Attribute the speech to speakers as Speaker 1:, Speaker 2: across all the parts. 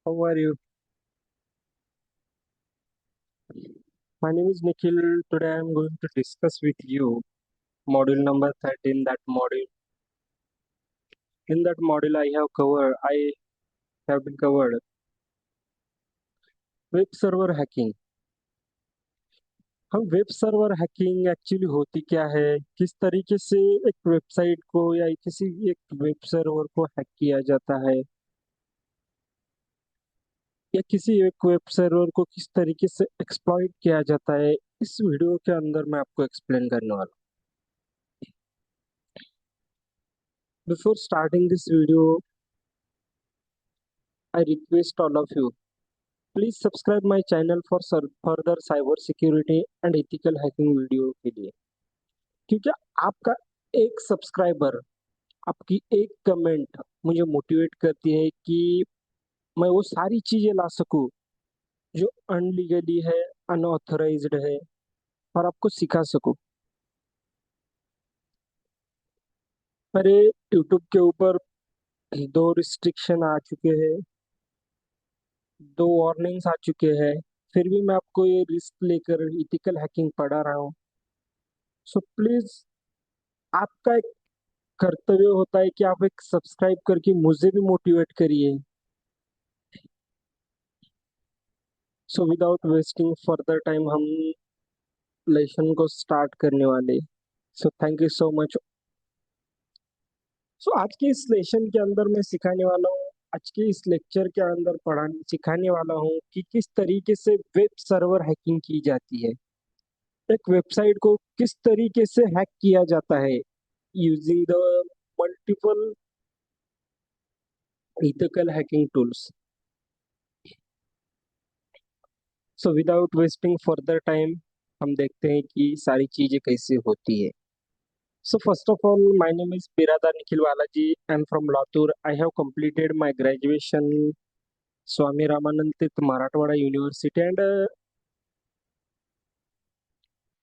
Speaker 1: How are you? My name is Nikhil. Today I am going to discuss with you module number 13. In that module I have been covered web server hacking. हम web server hacking actually होती क्या है, किस तरीके से एक website को या किसी एक वेब सर्वर को हैक किया जाता है, या किसी एक वेब सर्वर को किस तरीके से एक्सप्लॉइट किया जाता है, इस वीडियो के अंदर मैं आपको एक्सप्लेन करने वाला हूँ। Before starting this video I request all of you, please subscribe my channel for further cyber security and ethical hacking video के लिए। क्योंकि आपका एक सब्सक्राइबर, आपकी एक कमेंट मुझे मोटिवेट करती है कि मैं वो सारी चीजें ला सकूं जो अनलीगली है, अनऑथराइज्ड है, और आपको सिखा सकूं। मेरे यूट्यूब के ऊपर दो रिस्ट्रिक्शन आ चुके हैं, दो वार्निंग्स आ चुके हैं, फिर भी मैं आपको ये रिस्क लेकर इथिकल हैकिंग पढ़ा रहा हूँ। सो प्लीज, आपका एक कर्तव्य होता है कि आप एक सब्सक्राइब करके मुझे भी मोटिवेट करिए। So without wasting further time हम लेसन को स्टार्ट करने वाले। So thank you so much. So आज के इस लेसन के अंदर मैं सिखाने वाला हूँ, आज के इस लेक्चर के अंदर पढ़ाने सिखाने वाला हूँ कि किस तरीके से वेब सर्वर हैकिंग की जाती है, एक वेबसाइट को किस तरीके से हैक किया जाता है using the multiple ethical hacking tools. So without wasting further time हम देखते हैं कि सारी चीजें कैसे होती है। So first of all, my name is Biradar Nikhil Balaji. I'm from Latur. I have completed my graduation Swami Ramanand Tirth Marathwada University, and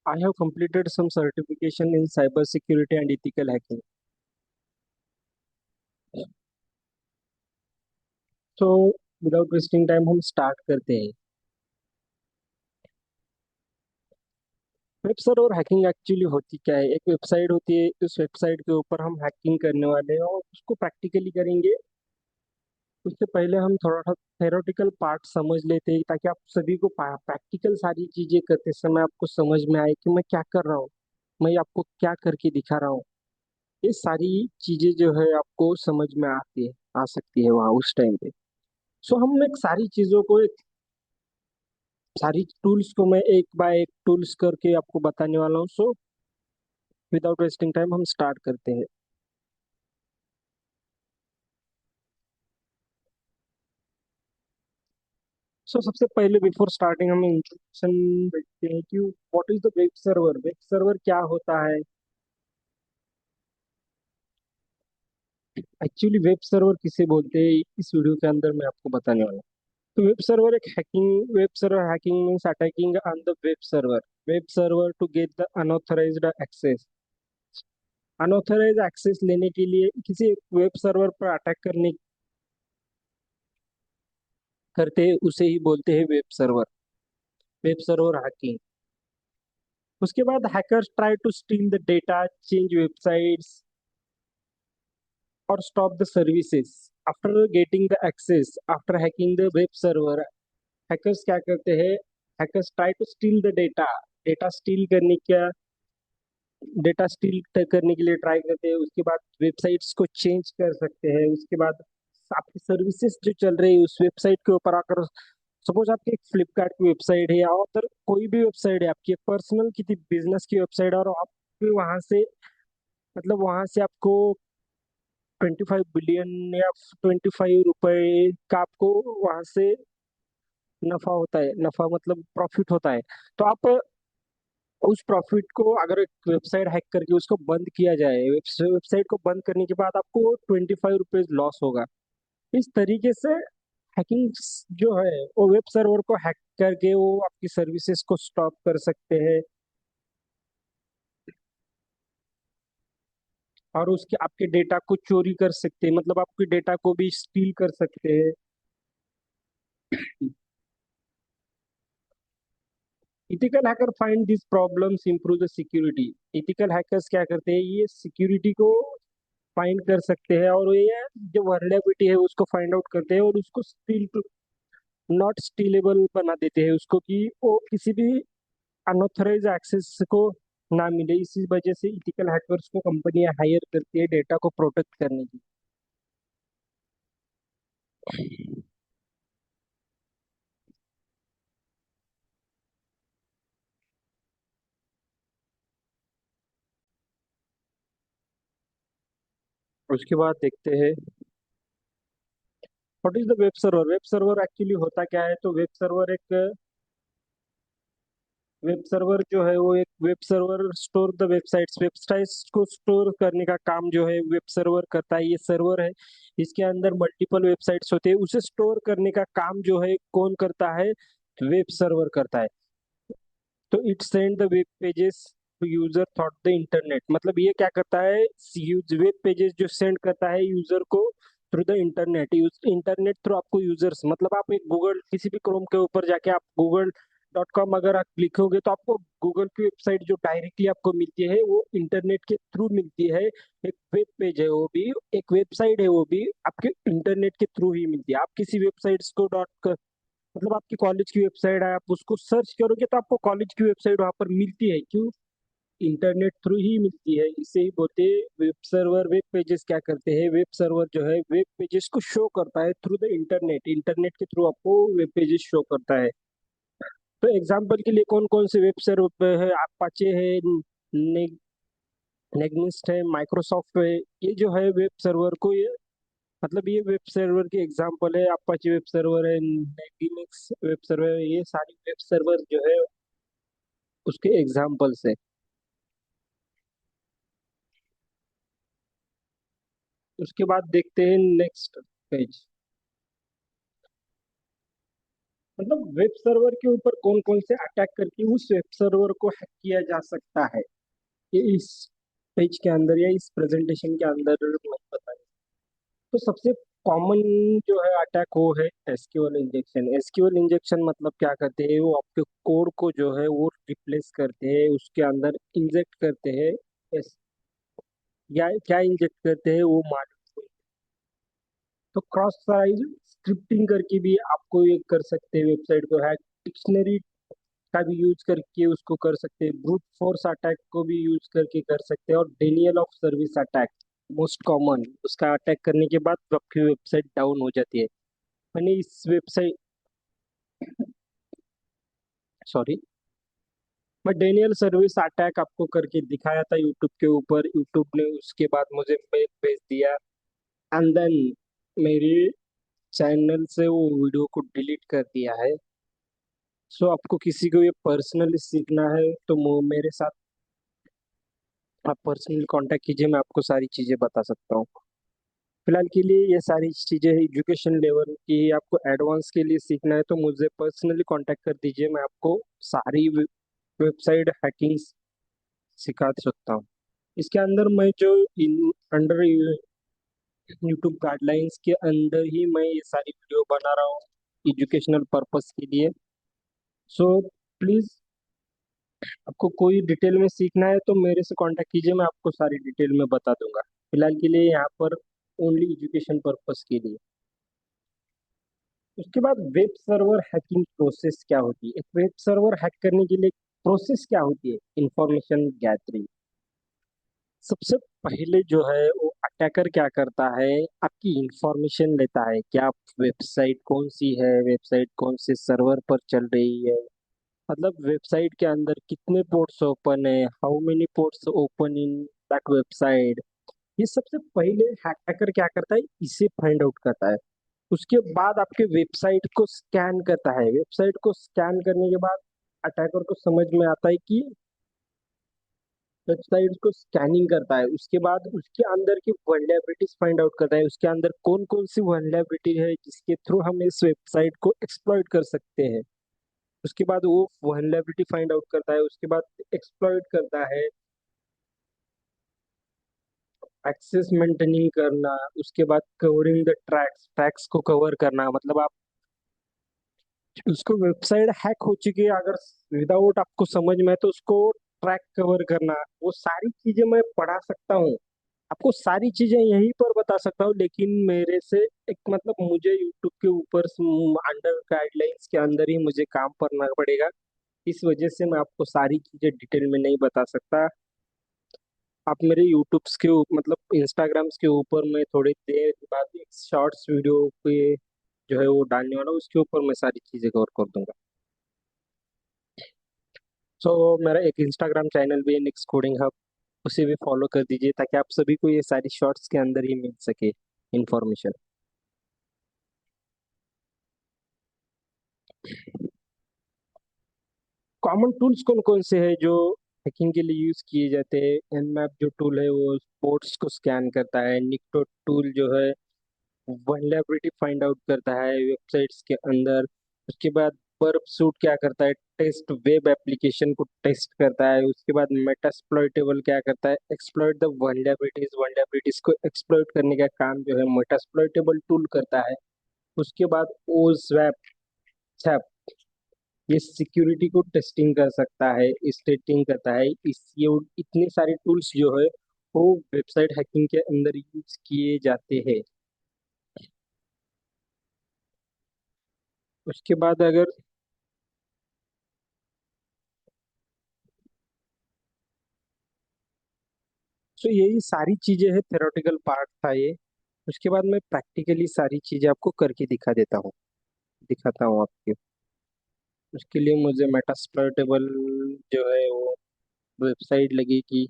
Speaker 1: I have completed some certification in cyber security and ethical hacking. So without wasting time हम start करते हैं। Web server hacking actually होती क्या है, एक website होती है, उस वेबसाइट के ऊपर हम हैकिंग करने वाले हैं और उसको प्रैक्टिकली करेंगे। उससे पहले हम थोड़ा सा थेरोटिकल पार्ट समझ लेते हैं ताकि आप सभी को प्रैक्टिकल सारी चीजें करते समय आपको समझ में आए कि मैं क्या कर रहा हूँ, मैं आपको क्या करके दिखा रहा हूँ। ये सारी चीजें जो है आपको समझ में आती है, आ सकती है वहाँ उस टाइम पे। सो हम एक सारी चीजों को, एक सारी टूल्स को मैं एक बाय एक टूल्स करके आपको बताने वाला हूँ। सो विदाउट वेस्टिंग टाइम हम स्टार्ट करते हैं। सो सबसे पहले बिफोर स्टार्टिंग हम इंट्रोडक्शन देखते हैं कि what is the web server, web server क्या होता है। एक्चुअली वेब सर्वर किसे बोलते हैं इस वीडियो के अंदर मैं आपको बताने वाला हूँ। तो web server hacking means attacking on the web server to get the unauthorised access. Unauthorise access लेने के लिए किसी वेब सर्वर पर अटैक करने करते हैं, उसे ही बोलते हैं वेब सर्वर हैकिंग। उसके बाद hackers try to steal the data, change websites और stop the services. After getting the access, after hacking the web server, hackers क्या करते हैं, hackers try to steal the data, data steel करने का data steel करने के लिए try करते हैं। उसके बाद वेबसाइट्स को चेंज कर सकते हैं। उसके बाद आपकी सर्विसेज जो चल रही है उस वेबसाइट के ऊपर आकर, सपोज आपकी एक फ्लिपकार्ट की वेबसाइट है या अदर कोई भी वेबसाइट है, आपकी पर्सनल की बिजनेस की वेबसाइट, और आप वहां से, मतलब वहां से आपको 25 बिलियन या 25 रुपए का आपको वहां से नफा होता है। नफा मतलब प्रॉफिट होता है। तो आप उस प्रॉफिट को अगर एक वेबसाइट हैक करके उसको बंद किया जाए, वेबसाइट को बंद करने के बाद आपको 25 रुपीज लॉस होगा। इस तरीके से हैकिंग जो है वो वेब सर्वर को हैक करके वो आपकी सर्विसेज को स्टॉप कर सकते हैं, और उसके आपके डेटा को चोरी कर सकते हैं, मतलब आपके डेटा को भी स्टील कर सकते हैं। Ethical hacker find this problems improve the security. Ethical hackers क्या करते हैं, ये सिक्योरिटी को फाइंड कर सकते हैं और ये जो वर्नेबिलिटी है उसको फाइंड आउट करते हैं और उसको स्टील नॉट स्टीलेबल बना देते हैं उसको, कि वो किसी भी अनऑथराइज एक्सेस को ना मिले। इसी वजह से इथिकल हैकर्स को कंपनियां हायर करती है डेटा को प्रोटेक्ट करने की। उसके बाद देखते हैं what is the web server. Web server actually होता क्या है, तो वेब सर्वर जो है वो एक web server store the websites को स्टोर करने का काम जो है वेब सर्वर करता है। ये सर्वर है, इसके अंदर मल्टीपल वेबसाइट्स होते हैं, उसे स्टोर करने का काम जो है कौन करता है, वेब सर्वर करता है। तो it send the web pages to user through the internet. मतलब ये क्या करता है, वेब पेजेस जो सेंड करता है यूजर को through the internet. Internet through आपको यूजर्स, मतलब आप एक गूगल किसी भी क्रोम के ऊपर जाके आप google.com अगर आप लिखोगे तो आपको गूगल की वेबसाइट जो डायरेक्टली आपको मिलती है वो इंटरनेट के थ्रू मिलती है। एक वेब पेज है वो भी, एक वेबसाइट है वो भी आपके इंटरनेट के थ्रू ही मिलती है। आप किसी वेबसाइट्स को मतलब आपकी कॉलेज की वेबसाइट है, आप उसको सर्च करोगे तो आपको कॉलेज की वेबसाइट वहां पर मिलती है। क्यों? इंटरनेट थ्रू ही मिलती है। इसे ही बोलते हैं वेब सर्वर। वेब पेजेस क्या करते हैं, वेब सर्वर जो है वेब पेजेस को शो करता है थ्रू द इंटरनेट। इंटरनेट के थ्रू आपको वेब पेजेस शो करता है। तो एग्जांपल के लिए कौन कौन से वेब सर्वर है, अपाचे है, ने, नेगनिस्ट है, माइक्रोसॉफ्ट है। ये जो है वेब सर्वर को ये, मतलब ये वेब सर्वर के एग्जांपल है। अपाचे वेब सर्वर है, नेगिनिक्स वेब सर्वर है, ये सारी वेब सर्वर जो है उसके एग्जांपल्स है। उसके बाद देखते हैं नेक्स्ट पेज। मतलब वेब सर्वर के ऊपर कौन कौन से अटैक करके उस वेब सर्वर को हैक किया जा सकता है, ये इस पेज के अंदर या इस प्रेजेंटेशन के अंदर मैं बताऊँ। तो सबसे कॉमन जो है अटैक वो है एसक्यूएल इंजेक्शन। एसक्यूएल इंजेक्शन मतलब क्या करते हैं, वो आपके कोड को जो है वो रिप्लेस करते हैं, उसके अंदर इंजेक्ट करते हैं। या क्या इंजेक्ट करते हैं वो मालूम। तो क्रॉस साइज स्क्रिप्टिंग करके भी आपको ये कर सकते हैं, वेबसाइट को हैक। डिक्शनरी का भी यूज करके उसको कर सकते हैं। ब्रूट फोर्स अटैक को भी यूज करके कर सकते हैं। और Daniel of service attack most common, उसका अटैक करने के बाद आपकी वेबसाइट डाउन हो जाती है। मैंने इस वेबसाइट, सॉरी, मैं डेनियल सर्विस अटैक आपको करके दिखाया था यूट्यूब के ऊपर। यूट्यूब ने उसके बाद मुझे मेल भेज दिया एंड देन मेरे चैनल से वो वीडियो को डिलीट कर दिया है। सो आपको किसी को ये पर्सनली सीखना है तो मेरे साथ आप पर्सनली कांटेक्ट कीजिए, मैं आपको सारी चीजें बता सकता हूँ। फिलहाल के लिए ये सारी चीजें एजुकेशन लेवल की, आपको एडवांस के लिए सीखना है तो मुझे पर्सनली कांटेक्ट कर दीजिए, मैं आपको सारी वेबसाइट हैकिंग सिखा सकता हूँ। इसके अंदर मैं जो इन अंडर यूट्यूब गाइडलाइंस के अंदर ही मैं ये सारी वीडियो बना रहा हूँ एजुकेशनल पर्पस के लिए। सो प्लीज, आपको कोई डिटेल में सीखना है तो मेरे से कांटेक्ट कीजिए, मैं आपको सारी डिटेल में बता दूंगा। फिलहाल के लिए यहाँ पर ओनली एजुकेशन पर्पस के लिए। उसके बाद वेब सर्वर हैकिंग प्रोसेस क्या होती है। एक वेब सर्वर हैक करने के लिए प्रोसेस क्या होती है, इंफॉर्मेशन गैदरिंग। सबसे पहले जो है वो अटैकर क्या करता है, आपकी इंफॉर्मेशन लेता है कि आप वेबसाइट कौन सी है, वेबसाइट कौन से सर्वर पर चल रही है, मतलब वेबसाइट के अंदर कितने पोर्ट्स ओपन है, how many ports open in that website. ये सबसे पहले हैकर क्या करता है, इसे फाइंड आउट करता है। उसके बाद आपके वेबसाइट को स्कैन करता है। वेबसाइट को स्कैन करने के बाद अटैकर को समझ में आता है कि वेबसाइट को स्कैनिंग करता है। उसके बाद उसके अंदर की वल्नरेबिलिटीज फाइंड आउट करता है, उसके अंदर कौन कौन सी वल्नरेबिलिटी है जिसके थ्रू हम इस वेबसाइट को एक्सप्लॉइट कर सकते हैं। उसके बाद वो वल्नरेबिलिटी फाइंड आउट करता है, उसके बाद एक्सप्लॉइट करता है। एक्सेस मेंटेनिंग करना, उसके बाद कवरिंग द ट्रैक्स, ट्रैक्स को कवर करना, मतलब आप उसको वेबसाइट हैक हो चुकी है, अगर विदाउट आपको समझ में है तो उसको ट्रैक कवर करना, वो सारी चीजें मैं पढ़ा सकता हूँ, आपको सारी चीजें यहीं पर बता सकता हूँ, लेकिन मेरे से एक मतलब मुझे यूट्यूब के ऊपर अंडर गाइडलाइंस के अंदर ही मुझे काम करना पड़ेगा। इस वजह से मैं आपको सारी चीजें डिटेल में नहीं बता सकता। आप मेरे यूट्यूब्स के मतलब इंस्टाग्राम्स के ऊपर मैं थोड़ी देर बाद एक शॉर्ट्स वीडियो पे जो है वो डालने वाला हूँ, उसके ऊपर मैं सारी चीजें कवर कर दूंगा। सो मेरा एक इंस्टाग्राम चैनल भी है, निक्स कोडिंग हब, उसे भी फॉलो कर दीजिए ताकि आप सभी को ये सारी शॉर्ट्स के अंदर ही मिल सके इंफॉर्मेशन। कॉमन टूल्स कौन कौन से हैं जो हैकिंग के लिए यूज किए जाते हैं? एनमैप जो टूल है वो पोर्ट्स को स्कैन करता है। निक्टो टूल जो है वल्नरेबिलिटी फाइंड आउट करता है वेबसाइट्स के अंदर। उसके बाद बर्ब सूट क्या करता है, टेस्ट वेब एप्लीकेशन को टेस्ट करता है। उसके बाद मेटास्प्लॉइटेबल क्या करता है, एक्सप्लॉइट द वल्नरेबिलिटीज को एक्सप्लॉइट करने का काम जो है मेटास्प्लॉइटेबल टूल करता है। उसके बाद ओस्वैप ये सिक्योरिटी को टेस्टिंग कर सकता है, स्टेटिंग करता है। इस ये इतने सारे टूल्स जो है वो वेबसाइट हैकिंग के अंदर यूज किए जाते हैं। उसके बाद अगर तो यही सारी चीजें है, थेरोटिकल पार्ट था ये। उसके बाद मैं प्रैक्टिकली सारी चीजें आपको करके दिखाता हूँ आपको। उसके लिए मुझे मेटास्प्लॉइटेबल जो है वो वेबसाइट लगेगी।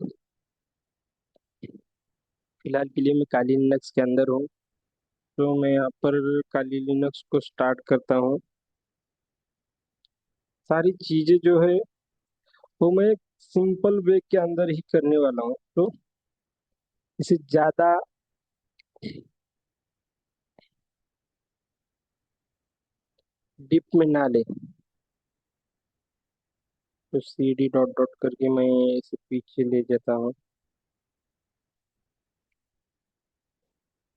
Speaker 1: फिलहाल के लिए मैं काली लिनक्स के अंदर हूँ, तो मैं यहाँ पर काली लिनक्स को स्टार्ट करता हूँ। सारी चीजें जो है वो मैं सिंपल वे के अंदर ही करने वाला हूँ, तो इसे ज्यादा डीप में ना ले। तो सी डी डॉट डॉट करके मैं इसे पीछे ले जाता हूँ,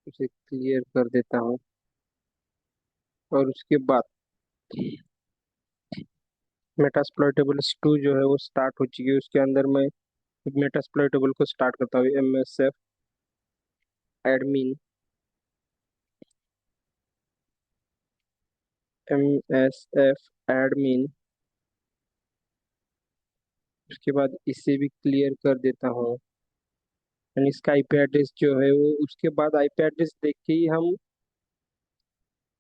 Speaker 1: उसे क्लियर कर देता हूँ। और उसके बाद मेटास्प्लॉइटेबल 2 जो है वो स्टार्ट हो चुकी है। उसके अंदर मैं मेटास्प्लॉइटेबल को स्टार्ट करता हूँ, admin M S F admin. उसके बाद इसे भी क्लियर कर देता हूँ। एंड इसका आईपी एड्रेस जो है वो, उसके बाद आईपी एड्रेस देख के ही हम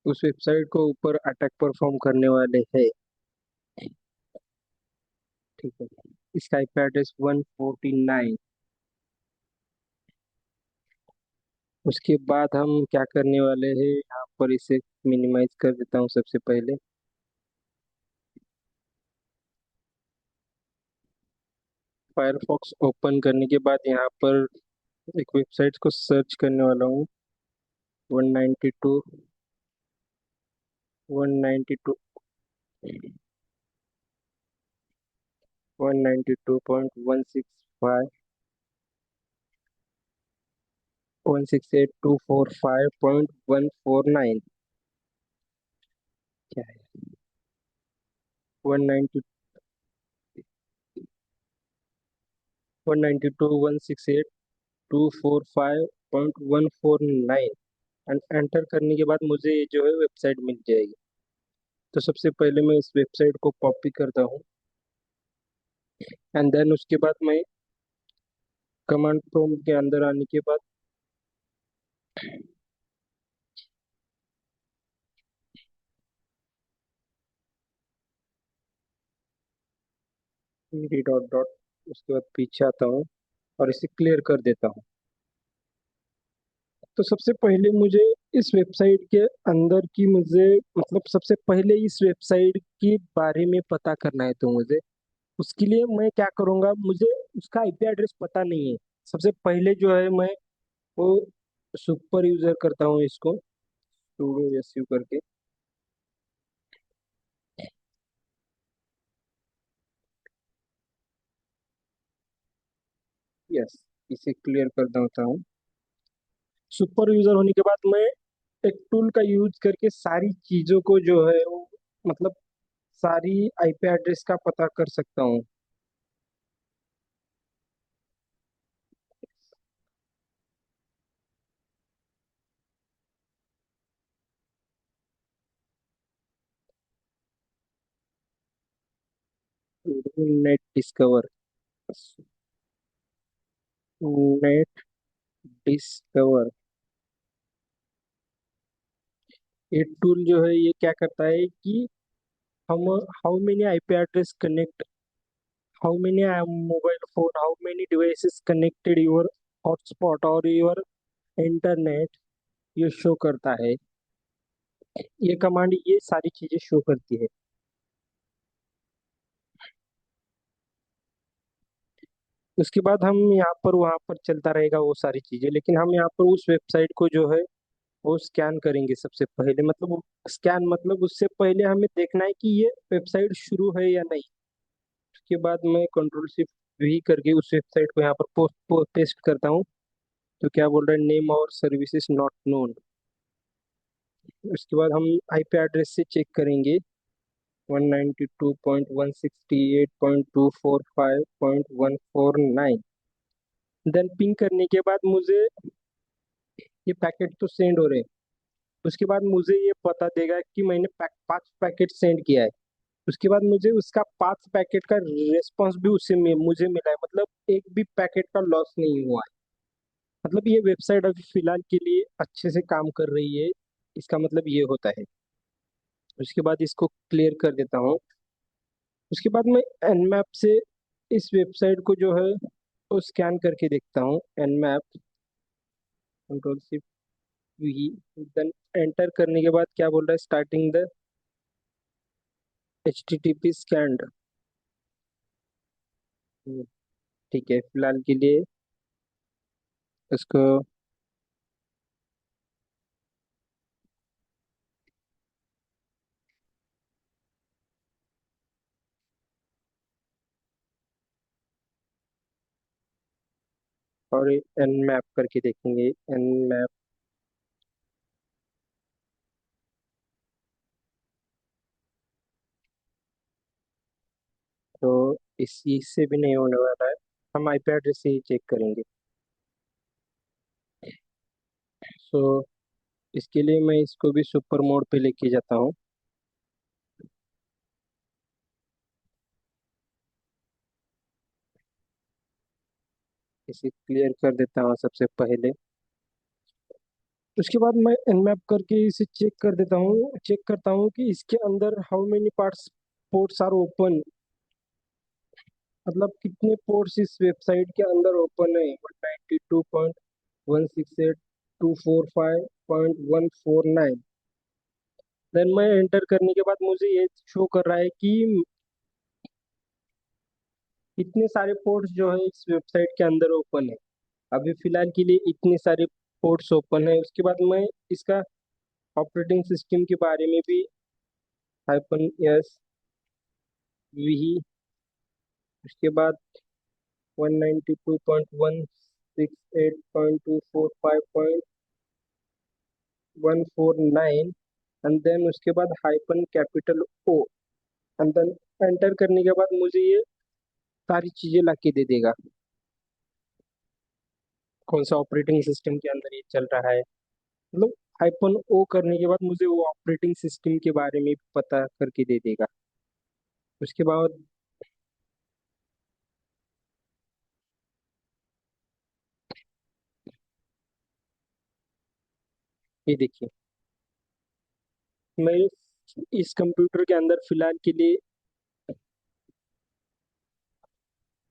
Speaker 1: उस वेबसाइट को ऊपर अटैक परफॉर्म करने वाले हैं। ठीक है, इसका आईपी एड्रेस 149। उसके बाद हम क्या करने वाले हैं, यहाँ पर इसे मिनिमाइज कर देता हूँ सबसे पहले। फायरफॉक्स ओपन करने के बाद यहाँ पर एक वेबसाइट को सर्च करने वाला हूँ। 192 192 192.168.245.149। क्या है, 192 192.168.245.149 एंड एंटर करने के बाद मुझे ये जो है वेबसाइट मिल जाएगी। तो सबसे पहले मैं इस वेबसाइट को कॉपी करता हूँ, एंड देन उसके बाद मैं कमांड प्रॉम्प्ट के अंदर आने के बाद डी डॉट डॉट, उसके बाद पीछे आता हूँ और इसे क्लियर कर देता हूँ। तो सबसे पहले मुझे इस वेबसाइट के अंदर की मुझे मतलब सबसे पहले इस वेबसाइट के बारे में पता करना है। तो मुझे उसके लिए मैं क्या करूँगा, मुझे उसका आईपी एड्रेस पता नहीं है। सबसे पहले जो है मैं वो सुपर यूजर करता हूँ इसको, sudo su करके। यस, इसे क्लियर कर देता हूँ। सुपर यूजर होने के बाद मैं एक टूल का यूज करके सारी चीजों को जो है वो मतलब सारी आईपी एड्रेस का पता कर सकता हूँ। नेट डिस्कवर, नेट डिस्कवर, ये टूल जो है ये क्या करता है कि हम how many IP address connect, how many mobile phone, how many devices connected your hotspot और योर इंटरनेट, ये शो करता है। ये कमांड ये सारी चीजें शो करती है। उसके बाद हम यहाँ पर वहाँ पर चलता रहेगा वो सारी चीजें, लेकिन हम यहाँ पर उस वेबसाइट को जो है वो स्कैन करेंगे सबसे पहले। मतलब स्कैन मतलब उससे पहले हमें देखना है कि ये वेबसाइट शुरू है या नहीं। उसके बाद मैं कंट्रोल शिफ्ट वी करके उस वेबसाइट को यहाँ पर पेस्ट करता हूँ। तो क्या बोल रहा है, नेम और सर्विसेज नॉट नोन। उसके बाद हम आईपी एड्रेस से चेक करेंगे 192.168.245.149। देन पिंग करने के बाद मुझे ये पैकेट तो सेंड हो रहे हैं। उसके बाद मुझे ये पता देगा कि मैंने 5 पैकेट सेंड किया है। उसके बाद मुझे उसका 5 पैकेट का रिस्पॉन्स भी उससे मुझे मिला है। मतलब एक भी पैकेट का लॉस नहीं हुआ है। मतलब ये वेबसाइट अभी फिलहाल के लिए अच्छे से काम कर रही है, इसका मतलब ये होता है। उसके बाद इसको क्लियर कर देता हूँ। उसके बाद मैं एनमैप से इस वेबसाइट को जो है वो स्कैन करके देखता हूँ। Nmap, control shift V, then enter करने के बाद क्या बोल रहा है, starting the H T T P scanned. ठीक है, फिलहाल के लिए इसको, और एन मैप करके देखेंगे। एन मैप, तो इससे भी नहीं होने वाला है। हम आईपी एड्रेस से ही चेक करेंगे। सो इसके लिए मैं इसको भी सुपर मोड पे लेके जाता हूँ। इसे क्लियर कर देता हूँ सबसे पहले। उसके बाद मैं एनमैप करके इसे चेक कर देता हूँ, चेक करता हूँ कि इसके अंदर how many parts ports are open. मतलब कितने पोर्ट्स इस वेबसाइट के अंदर ओपन है। 192.168.245.149। देन मैं एंटर करने के बाद मुझे ये शो कर रहा है कि इतने सारे पोर्ट्स जो है इस वेबसाइट के अंदर ओपन है। अभी फिलहाल के लिए इतने सारे पोर्ट्स ओपन है। उसके बाद मैं इसका ऑपरेटिंग सिस्टम के बारे में भी हाइपन एस वी, उसके बाद 192.168.245.149, एंड देन उसके बाद hyphen capital O, and then enter करने के बाद मुझे ये सारी चीजें ला के दे देगा। कौन सा ऑपरेटिंग सिस्टम के अंदर ये चल रहा है। मतलब हाइपन ओ करने के बाद मुझे वो ऑपरेटिंग सिस्टम के बारे में भी पता करके दे देगा। उसके बाद ये देखिए, मैं इस कंप्यूटर के अंदर फिलहाल के लिए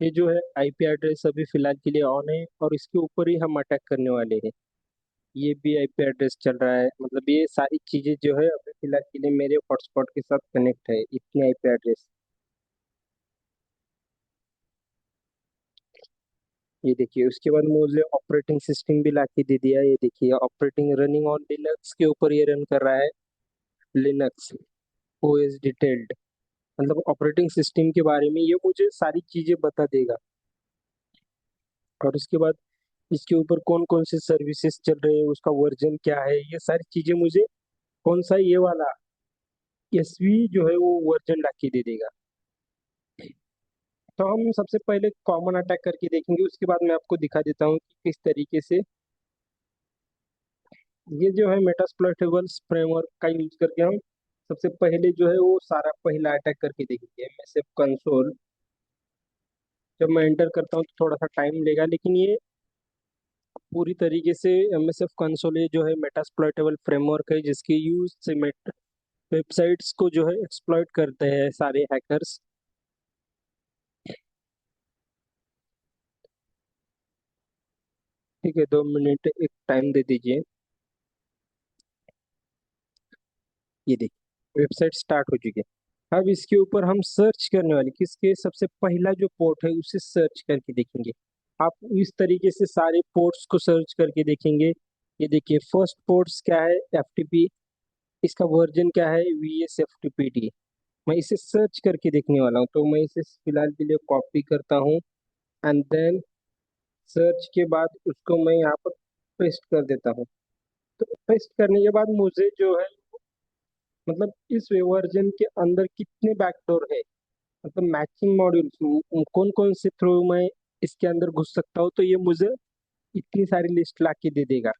Speaker 1: ये जो है आईपी एड्रेस अभी फिलहाल के लिए ऑन है, और इसके ऊपर ही हम अटैक करने वाले हैं। ये भी आईपी एड्रेस चल रहा है। मतलब ये सारी चीजें जो है अभी फिलहाल के लिए मेरे हॉटस्पॉट के साथ कनेक्ट है, इतनी आईपी एड्रेस। ये देखिए, उसके बाद मुझे ऑपरेटिंग सिस्टम भी ला के दे दिया। ये देखिए, ऑपरेटिंग रनिंग ऑन लिनक्स के ऊपर ये रन कर रहा है। लिनक्स ओएस डिटेल्ड, मतलब ऑपरेटिंग सिस्टम के बारे में ये मुझे सारी चीजें बता देगा। और उसके बाद इसके ऊपर कौन कौन से सर्विसेज चल रहे हैं, उसका वर्जन क्या है, ये सारी चीजें मुझे, कौन सा ये वाला एसवी जो है वो वर्जन ला के दे देगा। तो हम सबसे पहले कॉमन अटैक करके देखेंगे, उसके बाद मैं आपको दिखा देता हूँ कि किस तरीके से ये जो है मेटास्प्लॉइटेबल्स फ्रेमवर्क का यूज करके हम सबसे पहले जो है वो सारा पहला अटैक करके देखेंगे। एमएसएफ कंसोल जब मैं एंटर करता हूँ तो थोड़ा सा टाइम लेगा, लेकिन ये पूरी तरीके से एमएसएफ कंसोल ये जो है मेटास्प्लॉइटेबल फ्रेमवर्क है जिसके यूज से वेबसाइट्स को जो है एक्सप्लॉइट करते हैं सारे हैकर्स। ठीक है, 2 मिनट एक टाइम दे दीजिए। ये देखिए वेबसाइट स्टार्ट हो चुकी है। अब इसके ऊपर हम सर्च करने वाले किसके सबसे पहला जो पोर्ट है उसे सर्च करके देखेंगे। आप इस तरीके से सारे पोर्ट्स को सर्च करके देखेंगे। ये देखिए फर्स्ट पोर्ट्स क्या है, एफटीपी, इसका वर्जन क्या है, VSFTPD। मैं इसे सर्च करके देखने वाला हूँ, तो मैं इसे फिलहाल के लिए कॉपी करता हूँ एंड देन सर्च के बाद उसको मैं यहाँ पर पेस्ट कर देता हूँ। तो पेस्ट करने के बाद मुझे जो है मतलब इस वर्जन के अंदर कितने बैकडोर है, मतलब मैचिंग मॉड्यूल्स कौन कौन से थ्रू मैं इसके अंदर घुस सकता हूँ, तो ये मुझे इतनी सारी लिस्ट ला के दे देगा।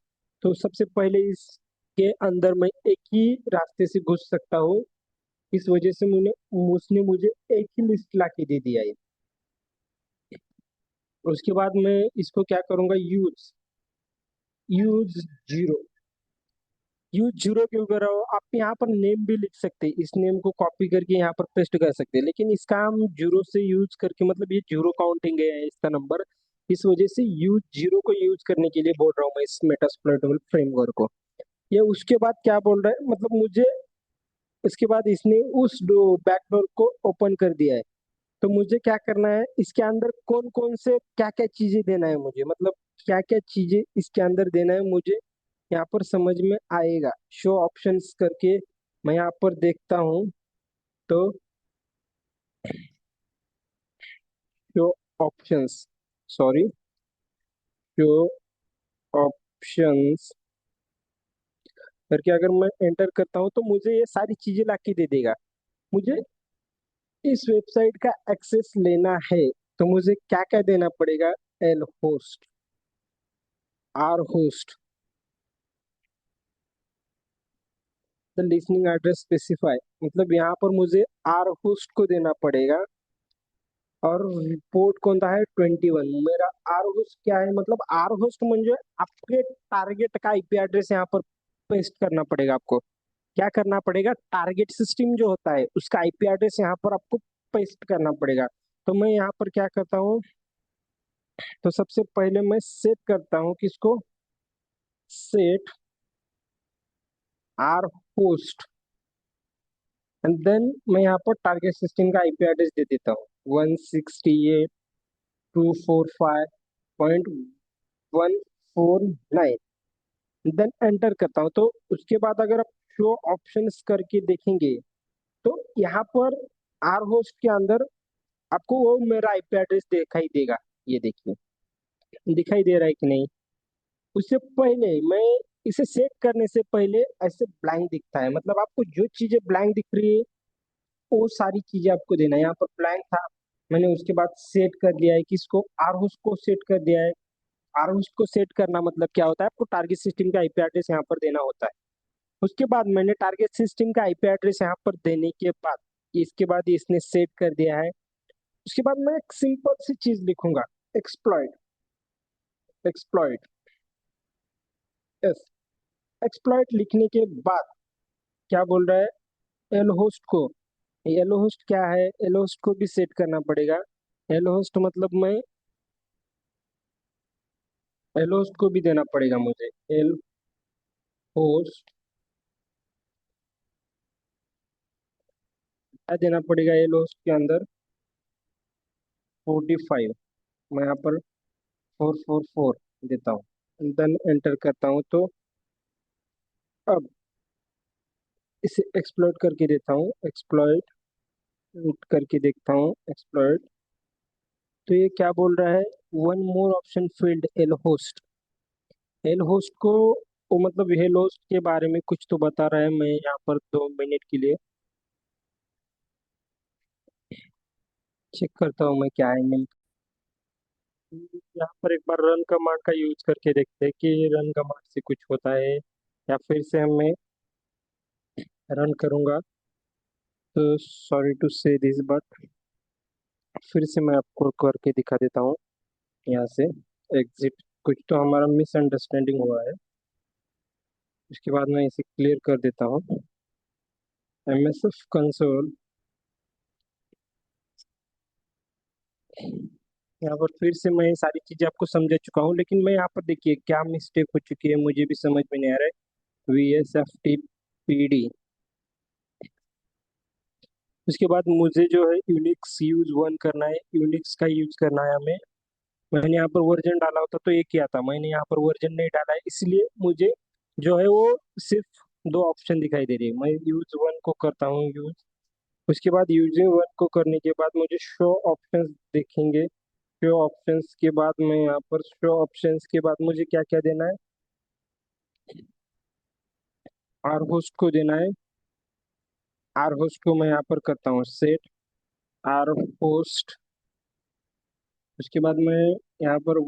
Speaker 1: तो सबसे पहले इसके अंदर मैं एक ही रास्ते से घुस सकता हूँ, इस वजह से मुझे उसने मुझे एक ही लिस्ट ला के दे दिया है। उसके बाद मैं इसको क्या करूंगा, use use zero. Use zero के ऊपर आप यहाँ पर नेम भी लिख सकते हैं, इस नेम को कॉपी करके यहाँ पर पेस्ट कर सकते हैं, लेकिन इसका हम जीरो से यूज करके मतलब ये जीरो काउंटिंग है इसका नंबर, इस वजह से यूज जीरो को यूज करने के लिए बोल रहा हूँ मैं इस मेटास्प्लॉइटेबल फ्रेमवर्क को। ये उसके बाद क्या बोल रहा है, मतलब मुझे उसके बाद इसने उस बैकडोर को ओपन कर दिया है। तो मुझे क्या करना है, इसके अंदर कौन कौन से क्या क्या चीजें देना है मुझे, मतलब क्या क्या चीजें इसके अंदर देना है मुझे यहाँ पर समझ में आएगा। शो ऑप्शंस करके मैं यहाँ पर देखता हूँ, तो show options, sorry, show options करके अगर मैं एंटर करता हूँ तो मुझे ये सारी चीजें ला के दे देगा। मुझे इस वेबसाइट का एक्सेस लेना है तो मुझे क्या क्या देना पड़ेगा, L host, R host, the listening address specify, मतलब यहाँ पर मुझे आर होस्ट को देना पड़ेगा। और पोर्ट कोणता है, 21। मेरा आर होस्ट क्या है, मतलब आर होस्ट म्हणजे आपके टारगेट का आईपी एड्रेस यहाँ पर पेस्ट करना पड़ेगा आपको। क्या करना पड़ेगा, टारगेट सिस्टम जो होता है उसका आईपी एड्रेस यहाँ पर आपको पेस्ट करना पड़ेगा। तो मैं यहाँ पर क्या करता हूँ, तो सबसे पहले मैं सेट करता हूँ किसको, set R host and then मैं यहाँ पर टारगेट सिस्टम का आईपी एड्रेस दे देता हूँ, 168.245.149। देन एंटर करता हूँ, तो उसके बाद अगर आप शो ऑप्शंस करके देखेंगे तो यहाँ पर आर होस्ट के अंदर आपको वो मेरा आईपी एड्रेस दिखाई देगा। ये देखिए दिखाई दे रहा है कि नहीं। उससे पहले मैं इसे सेट करने से पहले ऐसे ब्लैंक दिखता है, मतलब आपको जो चीजें ब्लैंक दिख रही है वो सारी चीजें आपको देना है। यहाँ पर ब्लैंक था, मैंने उसके बाद सेट कर दिया है कि इसको आर होस्ट को सेट कर दिया है। आर होस्ट को सेट करना मतलब क्या होता है, आपको टारगेट सिस्टम का आईपी एड्रेस यहाँ पर देना होता है। उसके बाद मैंने टारगेट सिस्टम का आईपी एड्रेस यहाँ पर देने के बाद इसके बाद इसने सेट कर दिया है। उसके बाद मैं एक सिंपल सी चीज लिखूंगा, एक्सप्लॉइट, एक्सप्लॉइट, यस। एक्सप्लॉइट लिखने के बाद क्या बोल रहा है, एल होस्ट को, एल होस्ट क्या है, एल होस्ट को भी सेट करना पड़ेगा। एल होस्ट मतलब मैं एल होस्ट को भी देना पड़ेगा मुझे, एल होस्ट क्या देना पड़ेगा, एल होस्ट के अंदर 45, मैं यहाँ पर 444 देता हूँ, देन एंटर करता हूँ। तो अब इसे एक्सप्लोइट करके देता हूँ, एक्सप्लोइट करके देखता हूँ, एक्सप्लोइट। तो ये क्या बोल रहा है, one more option field L host. L host को वो मतलब हेल होस्ट के बारे में कुछ तो बता रहा है, मैं यहाँ पर 2 मिनट के लिए चेक करता हूँ मैं क्या है नहीं। यहाँ पर एक बार रन कमांड का यूज करके देखते हैं कि रन कमांड से कुछ होता है, या फिर से मैं रन करूंगा तो सॉरी टू से दिस बट फिर से मैं आपको करके दिखा देता हूँ। यहाँ से एग्जिट, कुछ तो हमारा मिसअंडरस्टैंडिंग हुआ है। उसके बाद मैं इसे क्लियर कर देता हूँ। एमएसएफ कंसोल, यहाँ पर फिर से मैं सारी चीजें आपको समझा चुका हूँ, लेकिन मैं यहाँ पर देखिए क्या मिस्टेक हो चुकी है मुझे भी समझ में नहीं आ रहा है। VSFTPD, उसके बाद मुझे जो है यूनिक्स यूज वन करना है, यूनिक्स का यूज करना है हमें। मैंने यहाँ पर वर्जन डाला होता तो ये किया था, मैंने यहाँ पर वर्जन नहीं डाला है, इसलिए मुझे जो है वो सिर्फ दो ऑप्शन दिखाई दे रही है। मैं यूज वन को करता हूँ यूज, उसके बाद यूजिंग वन को करने के बाद मुझे शो ऑप्शंस दिखेंगे। शो ऑप्शंस के बाद मैं यहाँ पर शो ऑप्शंस के बाद मुझे क्या क्या देना है, आर होस्ट को देना है। आर होस्ट को मैं यहाँ पर करता हूँ सेट आर होस्ट। उसके बाद मैं यहाँ पर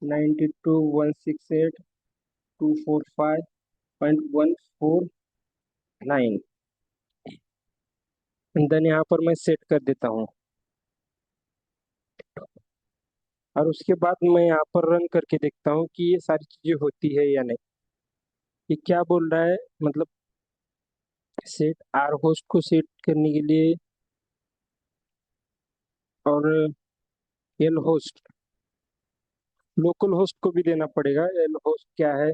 Speaker 1: 192.168.245.149 देन यहाँ पर मैं सेट कर देता हूँ। और उसके बाद मैं यहाँ पर रन करके देखता हूँ कि ये सारी चीजें होती है या नहीं। ये क्या बोल रहा है, मतलब सेट आर होस्ट को सेट करने के लिए, और एल होस्ट, लोकल होस्ट को भी देना पड़ेगा। एल होस्ट क्या है,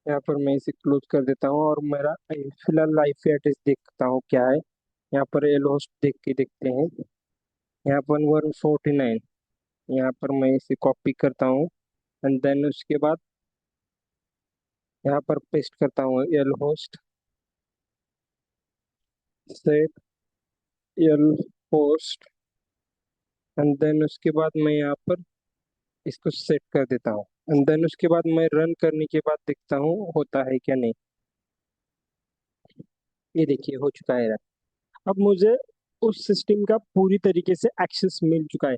Speaker 1: यहाँ पर मैं इसे क्लोज कर देता हूँ और मेरा फिलहाल आईपी एड्रेस देखता हूँ क्या है। यहाँ पर एल होस्ट देख के देखते हैं। यहाँ पर 149, यहाँ पर मैं इसे कॉपी करता हूँ एंड देन उसके बाद यहाँ पर पेस्ट करता हूँ L host set L host and then उसके बाद मैं यहाँ पर इसको सेट कर देता हूँ। एंड देन उसके बाद मैं रन करने के बाद देखता हूँ होता है क्या नहीं। ये देखिए हो चुका है। अब मुझे उस सिस्टम का पूरी तरीके से एक्सेस मिल चुका है।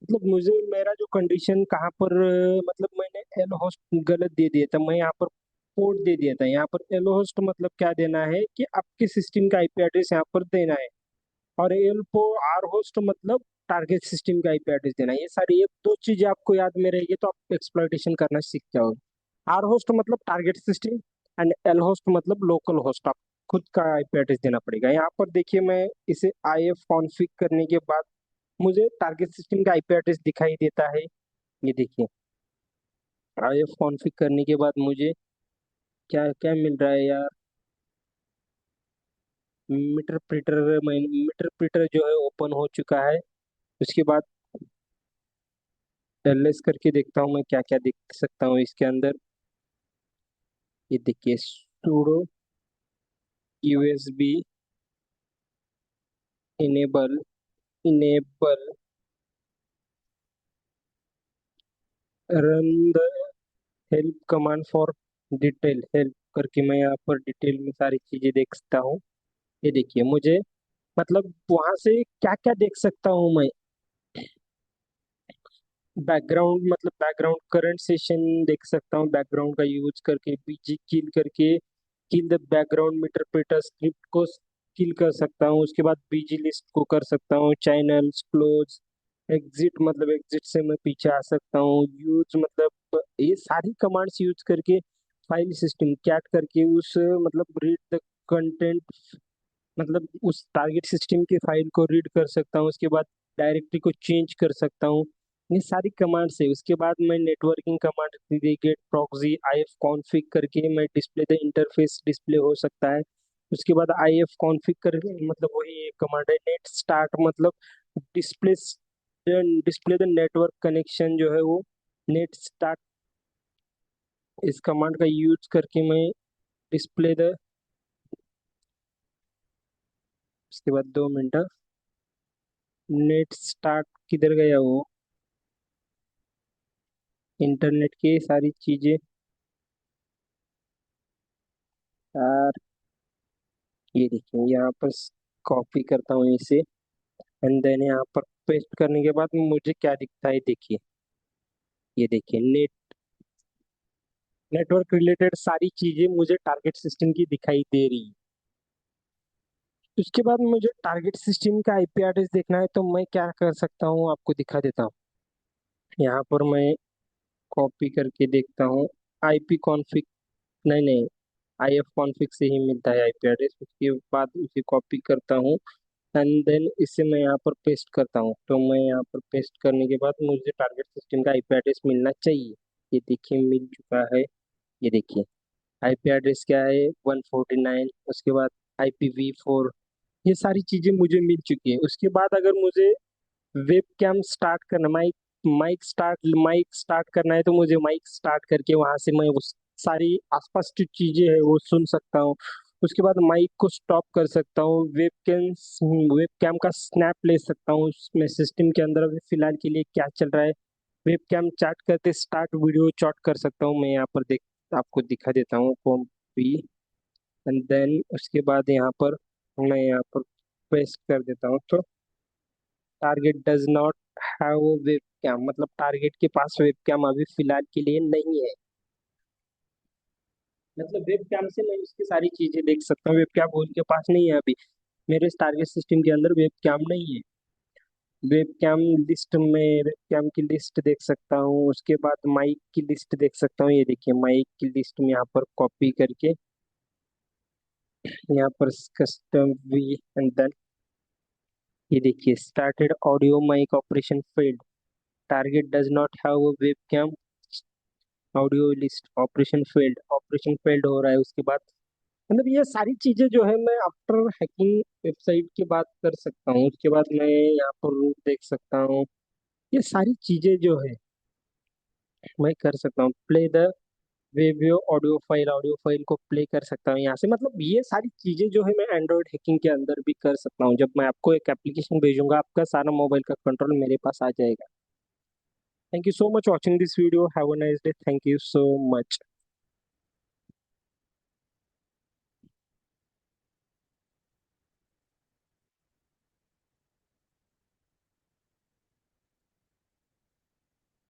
Speaker 1: मतलब मुझे मेरा जो कंडीशन कहाँ पर मतलब मैंने एल होस्ट गलत दे दिया था, मैं यहाँ पर पोर्ट दे दिया था। यहाँ पर एल होस्ट मतलब क्या देना है कि आपके सिस्टम का आईपी एड्रेस यहाँ पर देना है, और एल पो आर होस्ट मतलब टारगेट सिस्टम का आईपी एड्रेस देना है। ये सारी ये दो चीजें आपको याद में रहेगी तो आप एक्सप्लॉइटेशन करना सीख जाओगे। आर होस्ट मतलब target system and L host मतलब लोकल होस्ट। आप खुद का आईपी एड्रेस देना पड़ेगा। यहाँ पर देखिए मैं इसे आई एफ कॉन्फ़िग करने के बाद मुझे टारगेट सिस्टम का आईपी एड्रेस दिखाई देता है। ये देखिए आई एफ कॉन्फ़िग करने के बाद मुझे क्या क्या मिल रहा है यार। मीटर प्रिटर, मीटर प्रिटर जो है ओपन हो चुका है। उसके बाद एलएस करके देखता हूँ मैं क्या क्या देख सकता हूँ इसके अंदर। ये देखिए sudo USB enable enable run the help command for detail help करके मैं यहाँ पर डिटेल में सारी चीजें देख सकता हूँ। ये देखिए मुझे मतलब वहां से क्या क्या देख सकता हूँ मैं। बैकग्राउंड मतलब बैकग्राउंड करंट सेशन देख सकता हूँ बैकग्राउंड का यूज करके, बीजी किल करके kill the background interpreter script को किल कर सकता हूँ। उसके बाद बीजी लिस्ट को कर सकता हूँ, चैनल्स क्लोज, एग्जिट मतलब एग्जिट से मैं पीछे आ सकता हूँ, यूज मतलब ये सारी कमांड्स यूज करके फाइल सिस्टम कैट करके उस मतलब रीड द कंटेंट मतलब उस टारगेट सिस्टम की फाइल को रीड कर सकता हूँ। उसके बाद डायरेक्टरी को चेंज कर सकता हूँ। ये सारी कमांड्स है। उसके बाद मैं networking command get proxy I F config करके मैं डिस्प्ले द इंटरफेस डिस्प्ले हो सकता है। उसके बाद आई एफ कॉन्फ़िग करके मतलब वही एक कमांड है नेट स्टार्ट मतलब display display the network connection जो है वो नेट स्टार्ट। इस कमांड का यूज करके मैं डिस्प्ले द, उसके बाद 2 मिनट, नेट स्टार्ट किधर गया वो, इंटरनेट की सारी चीजें यार ये देखिए यहाँ पर कॉपी करता हूँ इसे, एंड देन यहाँ पर पेस्ट करने के बाद मुझे क्या दिखता है देखिए। ये देखिए नेटवर्क रिलेटेड सारी चीजें मुझे टारगेट सिस्टम की दिखाई दे रही है। उसके बाद मुझे टारगेट सिस्टम का आईपी एड्रेस देखना है, तो मैं क्या कर सकता हूँ आपको दिखा देता हूँ। यहाँ पर मैं कॉपी करके देखता हूँ। आईपी कॉन्फ़िग, नहीं नहीं, आईएफ कॉन्फ़िग से ही मिलता है आईपी एड्रेस। उसके बाद उसे कॉपी करता हूँ, एंड देन इसे मैं यहाँ पर पेस्ट करता हूँ। तो मैं यहाँ पर पेस्ट करने के बाद मुझे टारगेट सिस्टम का आईपी एड्रेस मिलना चाहिए। ये देखिए मिल चुका है। ये देखिए आईपी एड्रेस क्या है, 149। उसके बाद IPv4, ये सारी चीजें मुझे मिल चुकी है। उसके बाद अगर मुझे वेब कैम स्टार्ट करना, माइक स्टार्ट करना है, तो मुझे माइक स्टार्ट करके वहां से मैं उस सारी आसपास की चीजें है वो सुन सकता हूँ। उसके बाद माइक को स्टॉप कर सकता हूँ, वेब कैम का स्नैप ले सकता हूँ, उसमें सिस्टम के अंदर अभी फिलहाल के लिए क्या चल रहा है। वेब कैम चैट करते स्टार्ट वीडियो चॉट कर सकता हूँ। मैं यहाँ पर देख आपको दिखा देता हूँ कॉपी, एंड देन उसके बाद यहाँ पर मैं यहाँ पर पेस्ट कर देता हूँ। तो target does not have web cam, मतलब टारगेट के पास वेब कैम अभी फिलहाल के लिए नहीं है। मतलब वेब कैम से मैं उसकी सारी चीजें देख सकता हूँ। वेब कैम उनके पास नहीं है अभी, मेरे टारगेट सिस्टम के अंदर वेब कैम नहीं है। वेब कैम लिस्ट में वेब कैम की लिस्ट देख सकता हूँ। उसके बाद माइक की लिस्ट देख सकता हूँ। ये देखिए माइक की लिस्ट में यहाँ पर कॉपी करके यहाँ पर कस्टम वी, एंड देन ये देखिए started audio mic operation failed, target does not have web cam, audio list operation failed हो रहा है। उसके बाद मतलब ये सारी चीजें जो है मैं आफ्टर हैकिंग वेबसाइट की बात कर सकता हूँ। उसके बाद मैं यहाँ पर रूट देख सकता हूँ। ये सारी चीजें जो है मैं कर सकता हूँ। प्ले द वेबियो ऑडियो फाइल को प्ले कर सकता हूँ यहाँ से। मतलब ये सारी चीजें जो है मैं एंड्रॉयड हैकिंग के अंदर भी कर सकता हूँ। जब मैं आपको एक एप्लीकेशन भेजूंगा, आपका सारा मोबाइल का कंट्रोल मेरे पास आ जाएगा। Thank you so much watching this video, have a nice day, thank you so much.